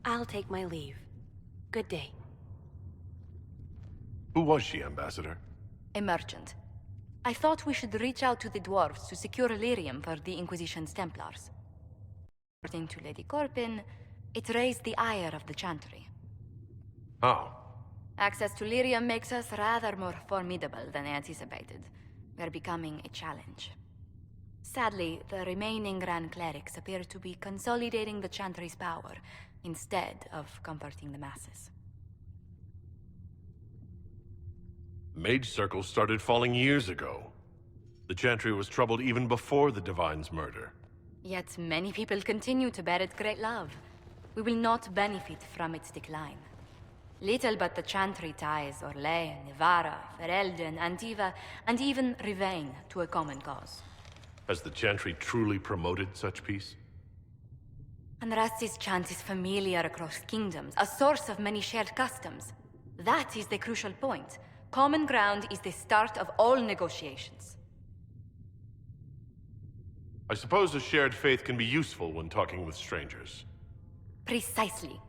I'll take my leave. Good day. Who was she, Ambassador? A merchant. I thought we should reach out to the dwarves to secure lyrium for the Inquisition's Templars. According to Lady Corpin, it raised the ire of the Chantry. How? Access to lyrium makes us rather more formidable than anticipated. We're becoming a challenge. Sadly, the remaining Grand Clerics appear to be consolidating the Chantry's power, instead of comforting the masses. Mage circles started falling years ago. The Chantry was troubled even before the Divine's murder. Yet many people continue to bear it great love. We will not benefit from its decline. Little but the Chantry ties Orlais, Nevarra, Ferelden, Antiva, and even Rivain to a common cause. Has the Chantry truly promoted such peace? Andraste's chant is familiar across kingdoms, a source of many shared customs. That is the crucial point. Common ground is the start of all negotiations. I suppose a shared faith can be useful when talking with strangers. Precisely.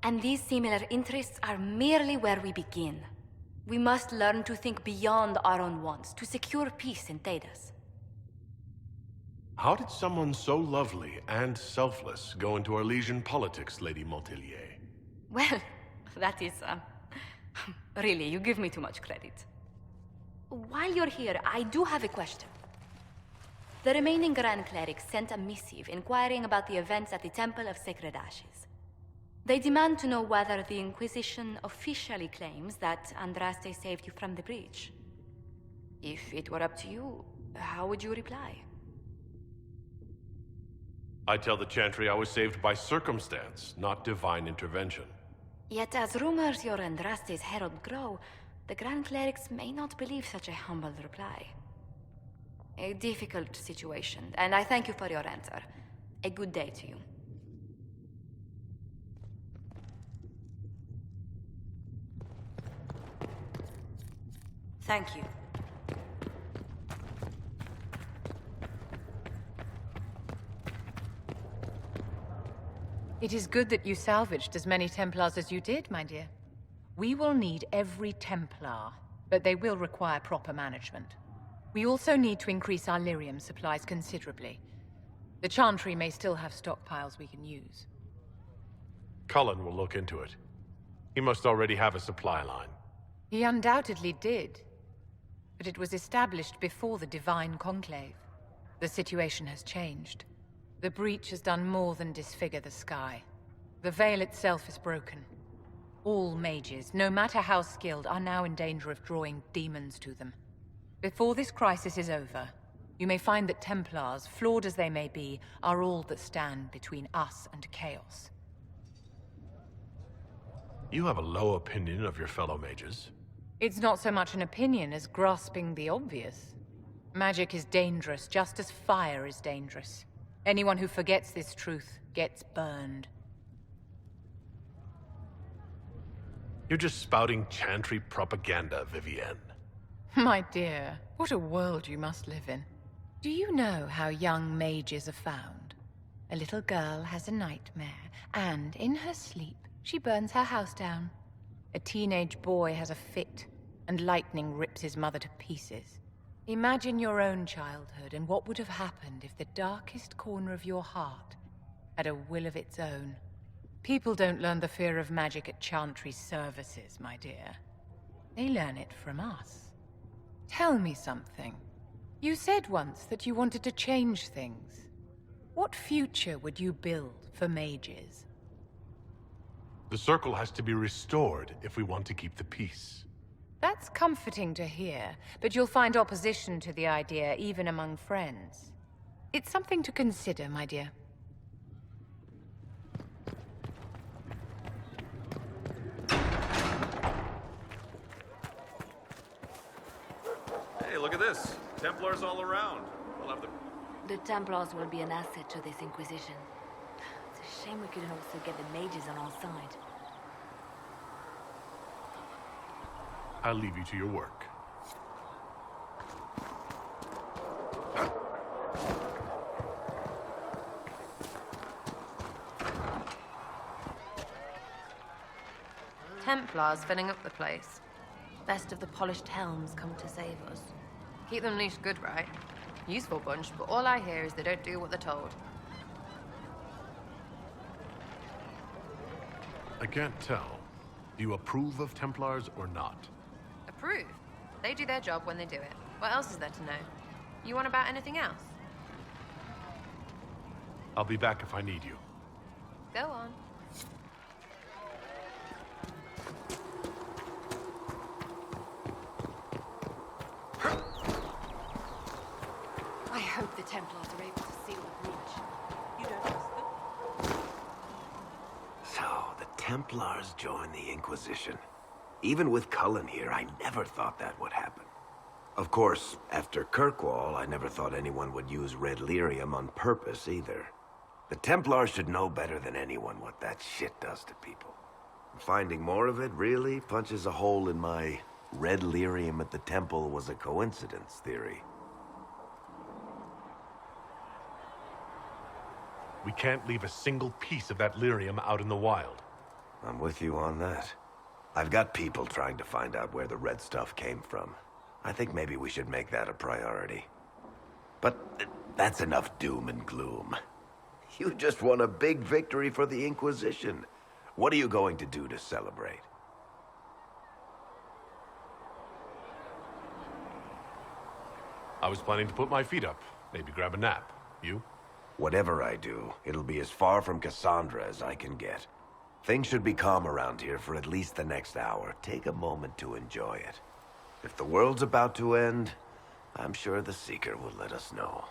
And these similar interests are merely where we begin. We must learn to think beyond our own wants, to secure peace in Thedas. How did someone so lovely and selfless go into Arlesian politics, Lady Montelier? Well, that is, really, you give me too much credit. While you're here, I do have a question. The remaining Grand Clerics sent a missive inquiring about the events at the Temple of Sacred Ashes. They demand to know whether the Inquisition officially claims that Andraste saved you from the breach. If it were up to you, how would you reply? I tell the Chantry I was saved by circumstance, not divine intervention. Yet as rumors your Andraste's herald grow, the Grand Clerics may not believe such a humble reply. A difficult situation, and I thank you for your answer. A good day to you. Thank you. It is good that you salvaged as many Templars as you did, my dear. We will need every Templar, but they will require proper management. We also need to increase our lyrium supplies considerably. The Chantry may still have stockpiles we can use. Cullen will look into it. He must already have a supply line. He undoubtedly did. But it was established before the Divine Conclave. The situation has changed. The breach has done more than disfigure the sky. The veil itself is broken. All mages, no matter how skilled, are now in danger of drawing demons to them. Before this crisis is over, you may find that Templars, flawed as they may be, are all that stand between us and chaos. You have a low opinion of your fellow mages. It's not so much an opinion as grasping the obvious. Magic is dangerous, just as fire is dangerous. Anyone who forgets this truth gets burned. You're just spouting Chantry propaganda, Vivienne. My dear, what a world you must live in. Do you know how young mages are found? A little girl has a nightmare, and in her sleep, she burns her house down. A teenage boy has a fit, and lightning rips his mother to pieces. Imagine your own childhood and what would have happened if the darkest corner of your heart had a will of its own. People don't learn the fear of magic at Chantry's services, my dear. They learn it from us. Tell me something. You said once that you wanted to change things. What future would you build for mages? The circle has to be restored if we want to keep the peace. That's comforting to hear, but you'll find opposition to the idea even among friends. It's something to consider, my dear. Hey, look at this. Templars all around. We'll have the... The Templars will be an asset to this Inquisition. It's a shame we couldn't also get the mages on our side. I'll leave you to your work. Templars filling up the place. Best of the polished helms come to save us. Keep them leashed good, right? Useful bunch, but all I hear is they don't do what they're told. I can't tell. Do you approve of Templars or not? Approve. They do their job when they do it. What else is there to know? You want about anything else? I'll be back if I need you. Go on. I hope the Templars are able to seal the breach. You don't trust them? So, the Templars joined the Inquisition. Even with Cullen here, I never thought that would happen. Of course, after Kirkwall, I never thought anyone would use red lyrium on purpose either. The Templars should know better than anyone what that shit does to people. Finding more of it really punches a hole in my red lyrium at the temple was a coincidence theory. We can't leave a single piece of that lyrium out in the wild. I'm with you on that. I've got people trying to find out where the red stuff came from. I think maybe we should make that a priority. But that's enough doom and gloom. You just won a big victory for the Inquisition. What are you going to do to celebrate? I was planning to put my feet up, maybe grab a nap. You? Whatever I do, it'll be as far from Cassandra as I can get. Things should be calm around here for at least the next hour. Take a moment to enjoy it. If the world's about to end, I'm sure the Seeker will let us know.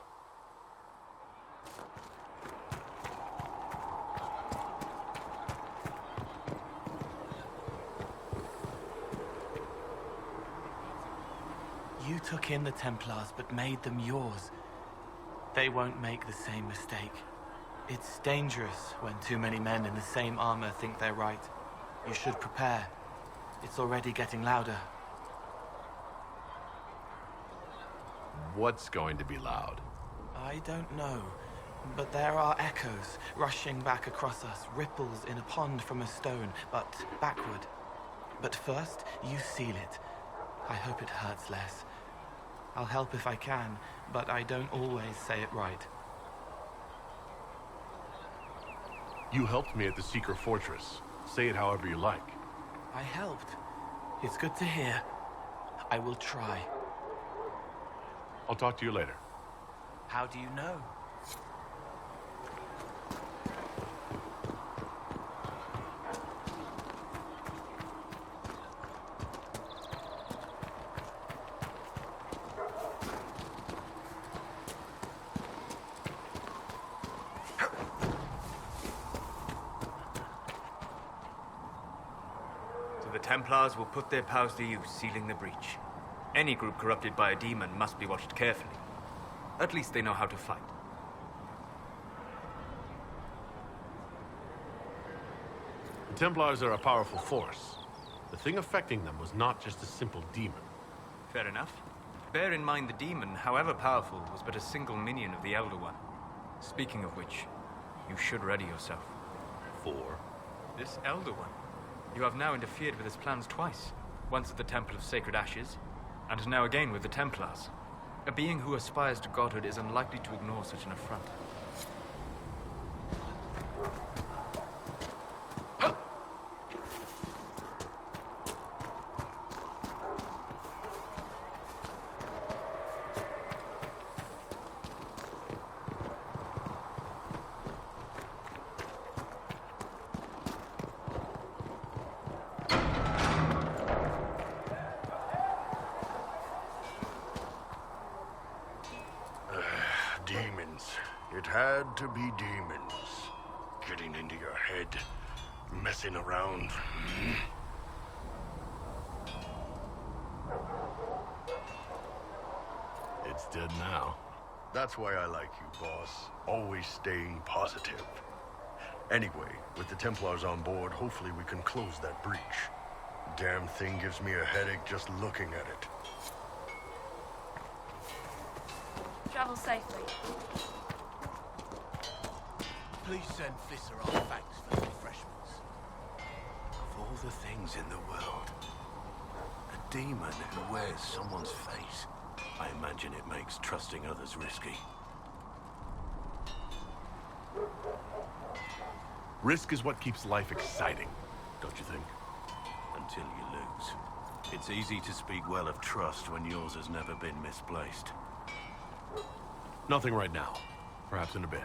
You took in the Templars, but made them yours. They won't make the same mistake. It's dangerous when too many men in the same armor think they're right. You should prepare. It's already getting louder. What's going to be loud? I don't know, but there are echoes rushing back across us, ripples in a pond from a stone, but backward. But first, you seal it. I hope it hurts less. I'll help if I can, but I don't always say it right. You helped me at the Seeker Fortress. Say it however you like. I helped. It's good to hear. I will try. I'll talk to you later. How do you know? The Templars will put their powers to use, sealing the breach. Any group corrupted by a demon must be watched carefully. At least they know how to fight. The Templars are a powerful force. The thing affecting them was not just a simple demon. Fair enough. Bear in mind the demon, however powerful, was but a single minion of the Elder One. Speaking of which, you should ready yourself. For? This Elder One. You have now interfered with his plans twice. Once at the Temple of Sacred Ashes, and now again with the Templars. A being who aspires to godhood is unlikely to ignore such an affront. Demons. It had to be demons. Getting into your head. Messing around. It's dead now. That's why I like you, boss. Always staying positive. Anyway, with the Templars on board, hopefully we can close that breach. Damn thing gives me a headache just looking at it. Travel safely. Please send Visser our thanks for the refreshments. all the things in the world. A demon who wears someone's face. I imagine it makes trusting others risky. Risk is what keeps life exciting, don't you think? Until you lose. It's easy to speak well of trust when yours has never been misplaced. Nothing right now. Perhaps in a bit.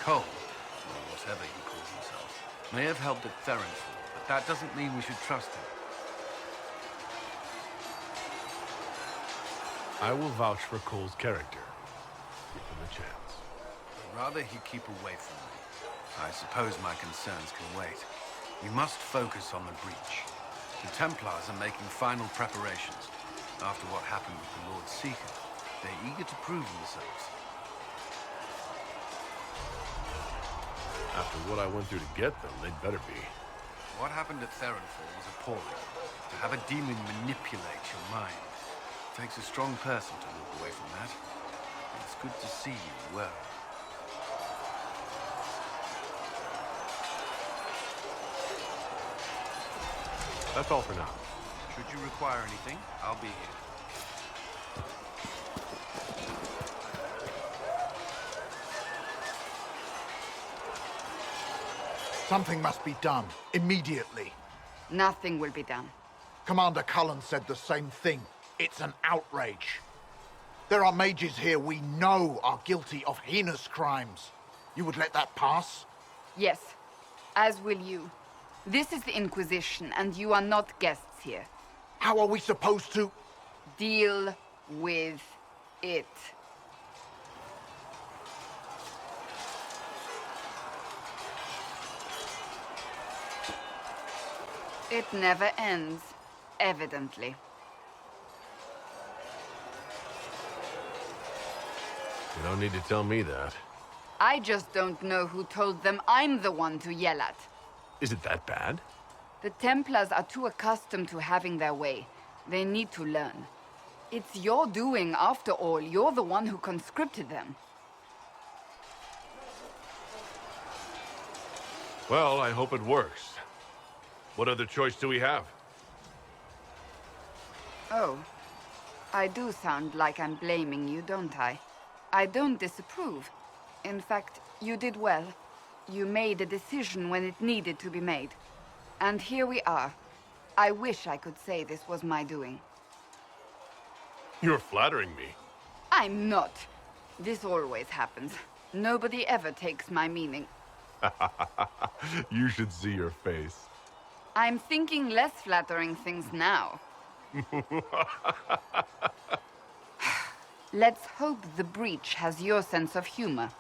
Cole, or whatever he calls himself, may have helped at Theronfall, but that doesn't mean we should trust him. I will vouch for Cole's character. Give him a chance. I'd rather he keep away from me. I suppose my concerns can wait. You must focus on the breach. The Templars are making final preparations. After what happened with the Lord Seeker, they're eager to prove themselves. After what I went through to get them, they'd better be. What happened at Theronfall was appalling. To have a demon manipulate your mind takes a strong person to walk away from that. It's good to see you well. That's all for now. Should you require anything, I'll be here. Something must be done, immediately. Nothing will be done. Commander Cullen said the same thing. It's an outrage. There are mages here we know are guilty of heinous crimes. You would let that pass? Yes, as will you. This is the Inquisition, and you are not guests here. How are we supposed to... Deal with it. It never ends, evidently. You don't need to tell me that. I just don't know who told them I'm the one to yell at. Is it that bad? The Templars are too accustomed to having their way. They need to learn. It's your doing, after all. You're the one who conscripted them. Well, I hope it works. What other choice do we have? Oh. I do sound like I'm blaming you, don't I? I don't disapprove. In fact, you did well. You made a decision when it needed to be made. And here we are. I wish I could say this was my doing. You're flattering me. I'm not. This always happens. Nobody ever takes my meaning. You should see your face. I'm thinking less flattering things now. Let's hope the breach has your sense of humor.